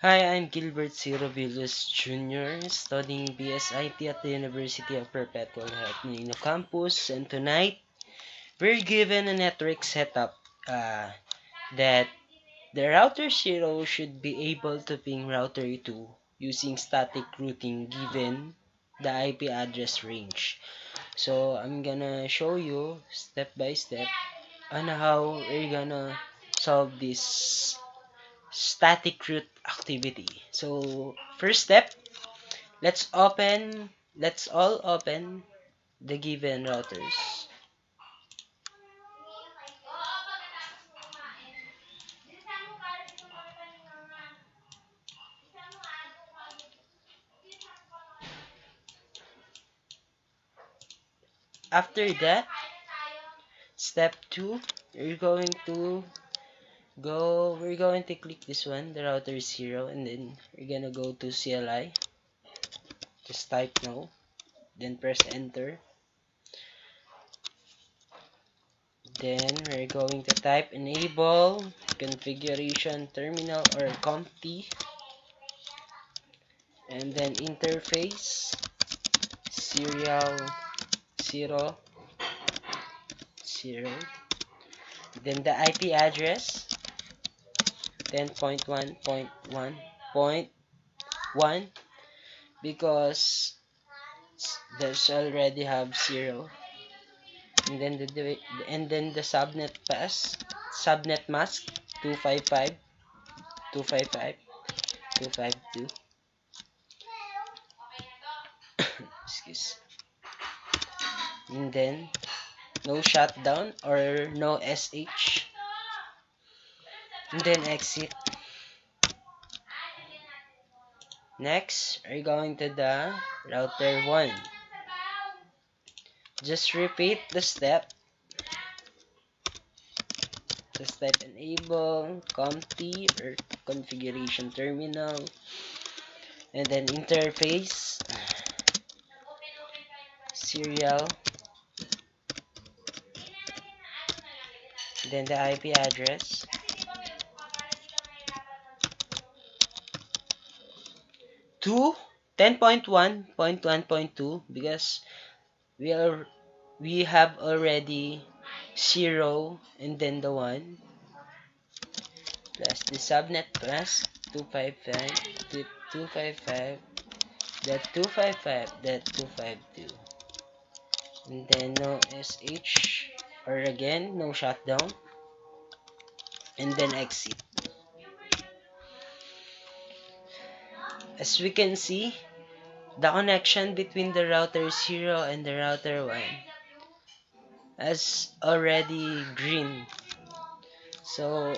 Hi, I'm Gilbert Ciro Villas Jr., studying BSIT at the University of Perpetual Help Nino campus, and tonight we're given a network setup that the router 0 should be able to ping router 2 using static routing given the IP address range. So I'm gonna show you step by step on how we're gonna solve this static root activity. So first step, let's all open the given routers. After that, step 2, we're going to click this one, the router is 0, and then we're gonna go to CLI, just type no, then press enter. Then we're going to type enable configuration terminal or CompT, and then interface serial 0 0, then the IP address 10.1.1.1 because there's already have 0, and then the subnet mask 255 255 252. Excuse. And then no shutdown or no SH, and then exit. Next, we're going to the router 1. Just repeat the step. Just type enable CompT or configuration terminal, and then interface serial, then the IP address 10.1.1.2 because we have already 0 and then the 1 plus the subnet mask 255.255.255.252, and then no SH or again no shutdown, and then exit. As we can see, the connection between the router 0 and the router 1 is already green. So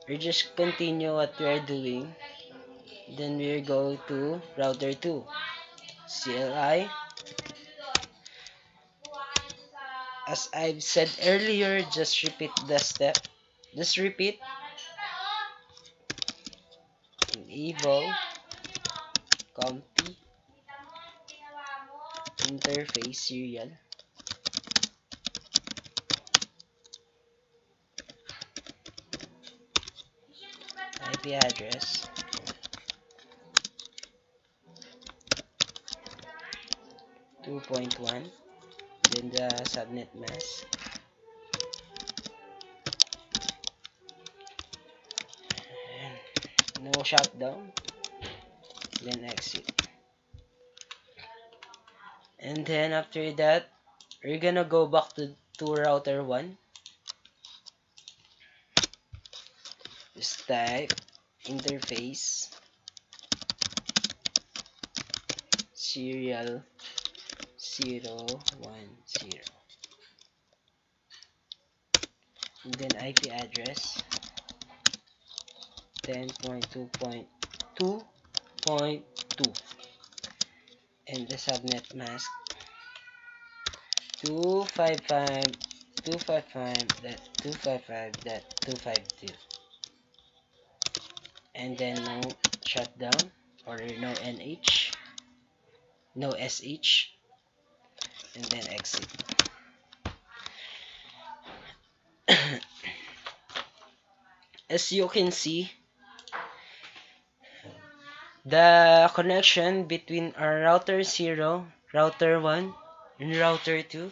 we just continue what we are doing. Then we go to router 2. CLI. As I've said earlier, just repeat the step. Just repeat. Enable CompT interface serial. IP address 2.1, then the subnet mask, no shutdown, then exit. And then after that, we're gonna go back to router 1. Just type interface serial 010, and then IP address 10.2.2.2, and the subnet mask 255.255.252, and then no shutdown or no NH, no SH, and then exit. As you can see, the connection between our router 0, router 1, and router 2,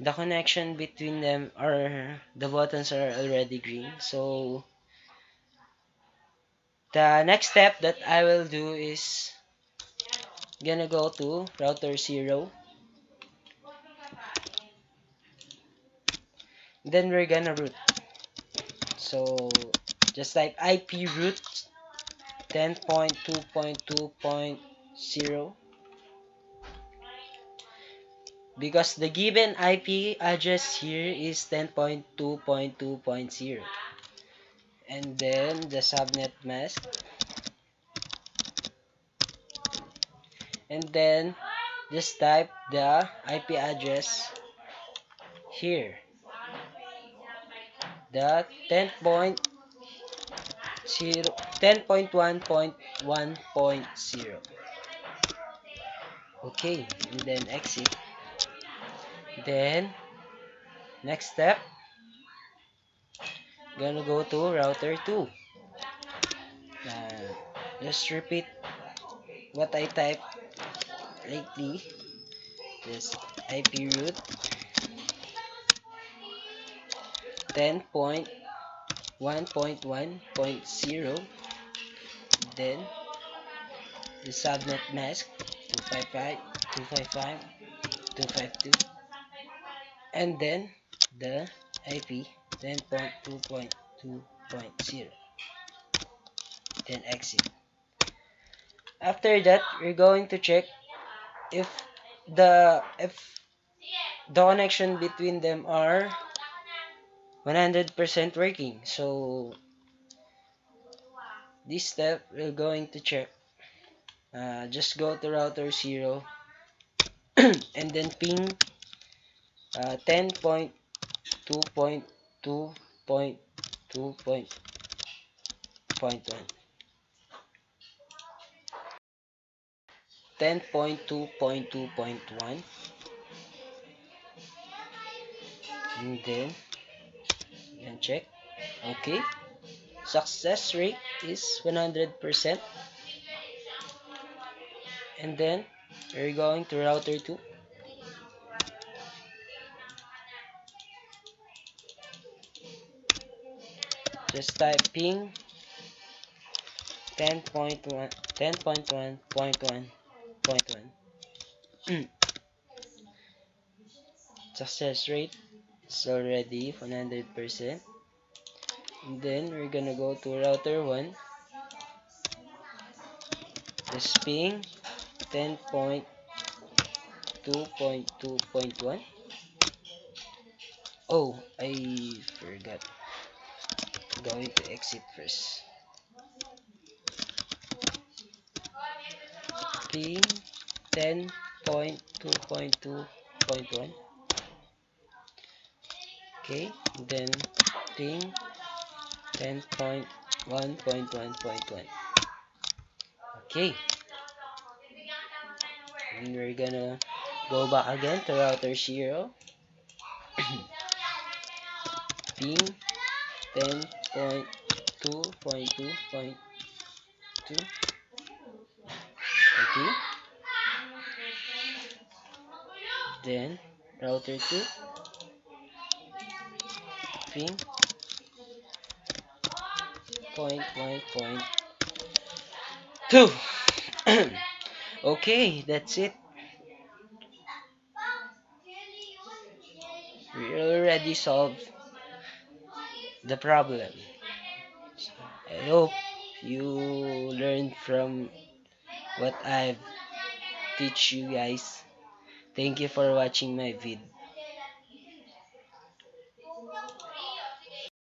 the connection between them are the buttons are already green. So the next step that I will do is gonna go to router 0. Then we're gonna root. So just type IP root 10.2.2.0 because the given IP address here is 10.2.2.0, and then the subnet mask, and then just type the IP address here, the 10.1.1.0. Okay, and then exit. Then next step, gonna go to router 2. Just repeat what I typed lately. Just IP root 10.1.1.0, then the subnet mask 255.255.252, and then the IP 10.2.2.0, then exit. After that, we're going to check if the connection between them are 100% working. So this step we're going to check. Just go to router 0 and then ping 10.2.2.1. 10.2.2.1, and then check. Okay, success rate is 100%. And then we're going to router 2. Just type ping 10.1 10.1.1.1. Success rate is already 100%. And then we're gonna go to router 1. Just ping 10.2.2.1. Oh, I forgot. Going to exit first. Ping 10.2.2.1. Okay, then ping 10.1.1.1. Okay, and we're gonna go back again to router 0. Ping 10.2.2.2. Okay, then router 2. Ping 0.1.2. Okay, that's it. We already solved the problem. I hope you learned from what I've teach you guys. Thank you for watching my vid.